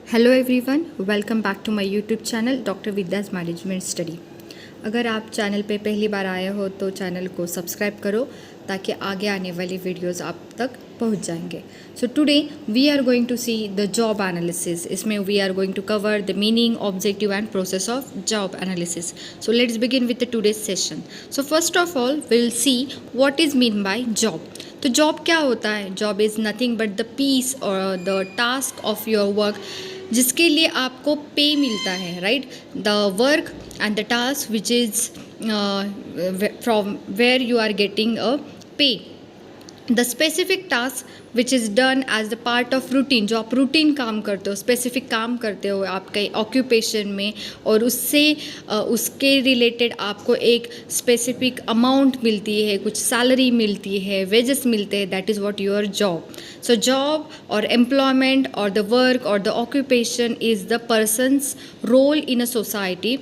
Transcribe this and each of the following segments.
Hello everyone, welcome back to my YouTube channel doctor Vidya's management study. अगर आप channel पे पहली बार आए हो तो चैनल को सब्सक्राइब करो ताकि आगे आने वाली वीडियोस आप तक पहुंच जाएंगे। So today we are going to see the job analysis. इसमें we are going to cover the meaning, objective and process of job analysis. So let's begin with the today's session. So first of all will see what is mean by job. तो job क्या होता है? Job is nothing but the piece और the task of your work जिसके लिए आपको pay मिलता है, right? The work and the task which is from where you are getting a pay. The specific task which is done as the part of routine, जो आप routine काम करते हो, स्पेसिफिक काम करते हो आपके ऑक्यूपेशन में, और उससे उसके रिलेटेड आपको एक स्पेसिफिक अमाउंट मिलती है, कुछ सैलरी मिलती है, वेजेस मिलते हैं, that is what your job. So job or employment or the work or the occupation is the person's role in a society.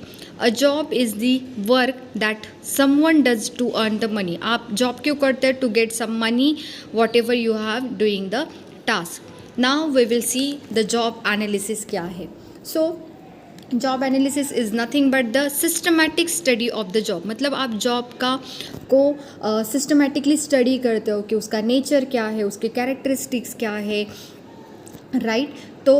A job is the work that someone does to earn the money. आप job क्यों करते हैं? To get some money, whatever you have doing the task. Now we will see the job analysis क्या है. So job analysis is nothing but the systematic study of the job. मतलब आप job का को systematically study करते हो कि उसका नेचर क्या है, उसके कैरेक्टरिस्टिक्स क्या है, राइट? तो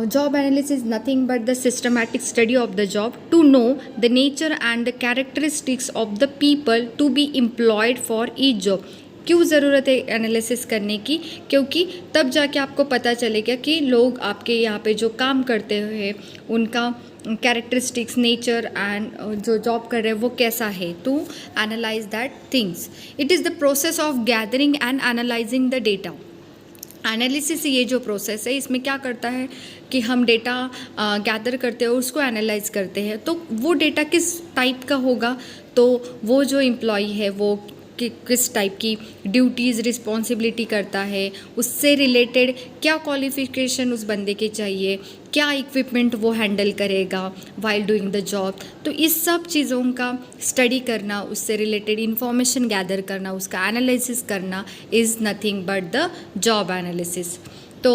job analysis nothing but the systematic study of the job to know the nature and the characteristics of the people to be employed for each job. क्यों ज़रूरत है एनालिसिस करने की? क्योंकि तब जाके आपको पता चलेगा कि लोग आपके यहाँ पे जो काम करते हैं उनका कैरेक्टरिस्टिक्स, नेचर एंड जो जॉब कर रहे हैं वो कैसा है, to analyse that things. It is the process of gathering and analysing the data. Analysis ये जो प्रोसेस है इसमें क्या करता है कि हम डेटा गैदर करते हैं और उसको एनालाइज करते हैं. तो वो डेटा किस टाइप का होगा? तो वो जो एम्प्लॉई है वो किस टाइप की ड्यूटीज़, रिस्पॉन्सिबिलिटी करता है, उससे रिलेटेड क्या क्वालिफिकेशन उस बंदे के चाहिए, क्या इक्विपमेंट वो हैंडल करेगा वाइल डूइंग द जॉब. तो इस सब चीज़ों का स्टडी करना, उससे रिलेटेड इंफॉर्मेशन गैदर करना, उसका एनालिसिस करना is nothing but the job analysis. तो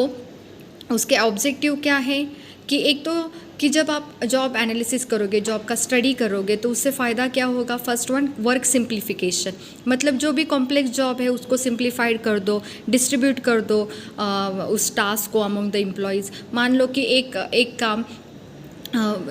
उसके ऑब्जेक्टिव क्या है कि एक तो कि जब आप जॉब एनालिसिस करोगे, जॉब का स्टडी करोगे, तो उससे फ़ायदा क्या होगा? First one, work simplification. मतलब जो भी कॉम्प्लेक्स जॉब है उसको सिंप्लीफाइड कर दो, डिस्ट्रीब्यूट कर दो उस टास्क को अमंग द एम्प्लॉयज़. मान लो कि एक काम,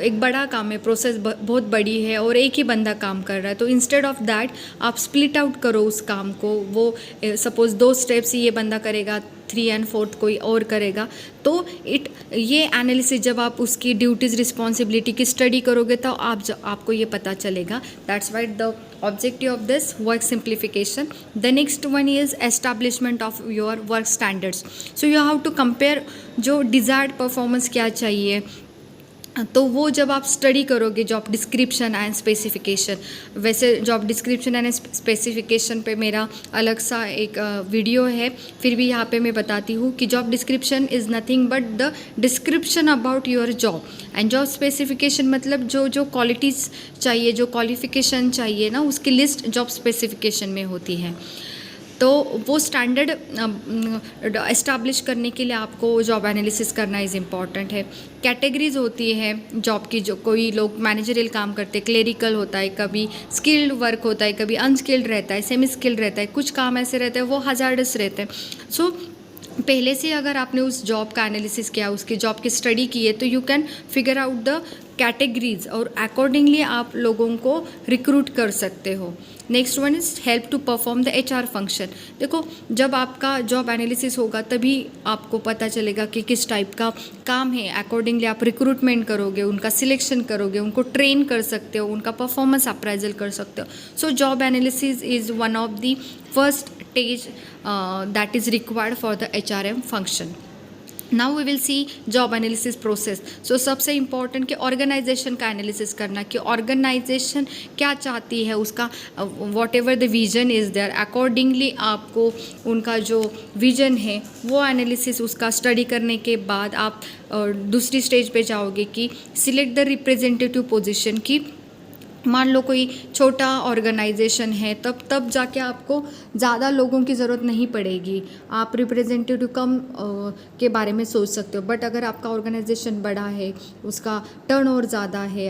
एक बड़ा काम है, प्रोसेस बहुत बड़ी है और एक ही बंदा काम कर रहा है, तो इंस्टेड ऑफ दैट आप स्प्लिट आउट करो उस काम को. वो सपोज़ 2 स्टेप्स ये बंदा करेगा, 3 and 4 कोई और करेगा. तो ये एनालिसिस जब आप उसकी ड्यूटीज़, रिस्पॉन्सिबिलिटी की स्टडी करोगे तो आपको ये पता चलेगा. That's why the objective of this work simplification. The next one is establishment of your work standards. So you have to compare जो डिज़ायर्ड परफॉर्मेंस क्या चाहिए. तो वो जब आप स्टडी करोगे जॉब डिस्क्रिप्शन एंड स्पेसिफिकेशन, वैसे जॉब डिस्क्रिप्शन एंड स्पेसिफिकेशन पे मेरा अलग सा एक वीडियो है, फिर भी यहाँ पे मैं बताती हूँ कि job description is nothing but the description about your job. And job specification मतलब जो क्वालिटीज़ चाहिए, जो क्वालिफिकेशन चाहिए ना, उसकी लिस्ट जॉब स्पेसिफिकेशन में होती है. तो वो स्टैंडर्ड इस्टेब्लिश करने के लिए आपको जॉब एनालिसिस करना इज़ इम्पॉर्टेंट है. कैटेगरीज होती है जॉब की. जो कोई लोग मैनेजरियल काम करते हैं, क्लेरिकल होता है, कभी स्किल्ड वर्क होता है, कभी अनस्किल्ड रहता है, सेमी स्किल्ड रहता है, कुछ काम ऐसे रहते हैं वो हजार्डस रहते हैं. सो पहले से अगर आपने उस जॉब का एनालिसिस किया, उसकी जॉब की स्टडी की है, तो you can figure out the categories और अकॉर्डिंगली आप लोगों को रिक्रूट कर सकते हो. Next one is help to perform the HR function. देखो, जब आपका जॉब एनालिसिस होगा तभी आपको पता चलेगा कि किस टाइप का काम है. अकॉर्डिंगली आप रिक्रूटमेंट करोगे, उनका सिलेक्शन करोगे, उनको ट्रेन कर सकते हो, उनका परफॉर्मेंस अप्राइजल कर सकते हो. So job analysis is one of the first stage that is required for the HRM function. Now we will see job analysis process. So सबसे इम्पॉर्टेंट कि ऑर्गेनाइजेशन का एनालिसिस करना, कि ऑर्गेनाइजेशन क्या चाहती है, उसका whatever the vision is there, accordingly आपको उनका जो विजन है वो एनालिसिस, उसका स्टडी करने के बाद आप दूसरी स्टेज पे जाओगे कि सिलेक्ट द रिप्रेजेंटेटिव पोजीशन. की मान लो कोई छोटा ऑर्गेनाइजेशन है, तब जाके आपको ज़्यादा लोगों की ज़रूरत नहीं पड़ेगी, आप रिप्रेजेंटेटिव कम के बारे में सोच सकते हो। बट अगर आपका ऑर्गेनाइजेशन बड़ा है, उसका टर्नओवर ज़्यादा है,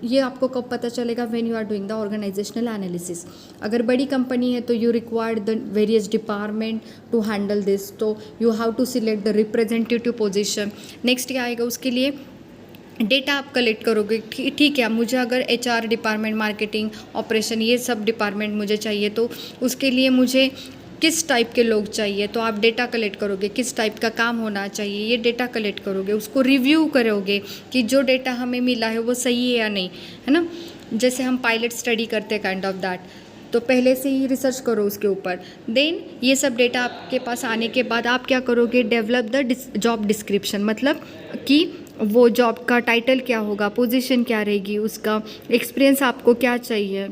ये आपको कब पता चलेगा? When you are doing the organisational analysis. अगर बड़ी कंपनी है तो you required the various department to handle this, तो you have to select the representative position. Next क्या आएगा उसके लिए? डेटा आप कलेक्ट करोगे। ठीक है, मुझे अगर HR डिपार्टमेंट, मार्केटिंग, ऑपरेशन, ये सब डिपार्टमेंट मुझे चाहिए, तो उसके लिए मुझे किस टाइप के लोग चाहिए, तो आप डेटा कलेक्ट करोगे। किस टाइप का काम होना चाहिए, ये डेटा कलेक्ट करोगे, उसको रिव्यू करोगे कि जो डेटा हमें मिला है वो सही है या नहीं, है ना। जैसे हम पायलट स्टडी करते हैं, काइंड ऑफ दैट, तो पहले से ही रिसर्च करो उसके ऊपर। देन ये सब डेटा आपके पास आने के बाद आप क्या करोगे? डेवलप द जॉब डिस्क्रिप्शन, मतलब कि वो जॉब का टाइटल क्या होगा, पोजीशन क्या रहेगी, उसका एक्सपीरियंस आपको क्या चाहिए,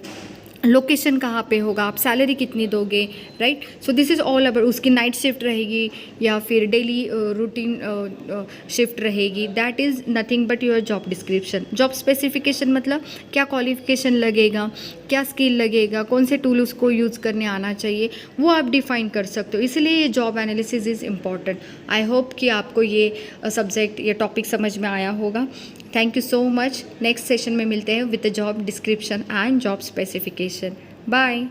लोकेशन कहाँ पे होगा, आप सैलरी कितनी दोगे, right. So this is all about. उसकी नाइट शिफ्ट रहेगी या फिर डेली रूटीन शिफ्ट रहेगी, that is nothing but your job description. Job specification मतलब क्या क्वालिफिकेशन लगेगा, क्या स्किल लगेगा, कौन से टूल उसको यूज़ करने आना चाहिए, वो आप डिफ़ाइन कर सकते हो। इसलिए ये job analysis is important. I hope कि आपको ये सब्जेक्ट, ये टॉपिक समझ में आया होगा। Thank you so much. Next session में मिलते हैं with the job description and job specification. Bye.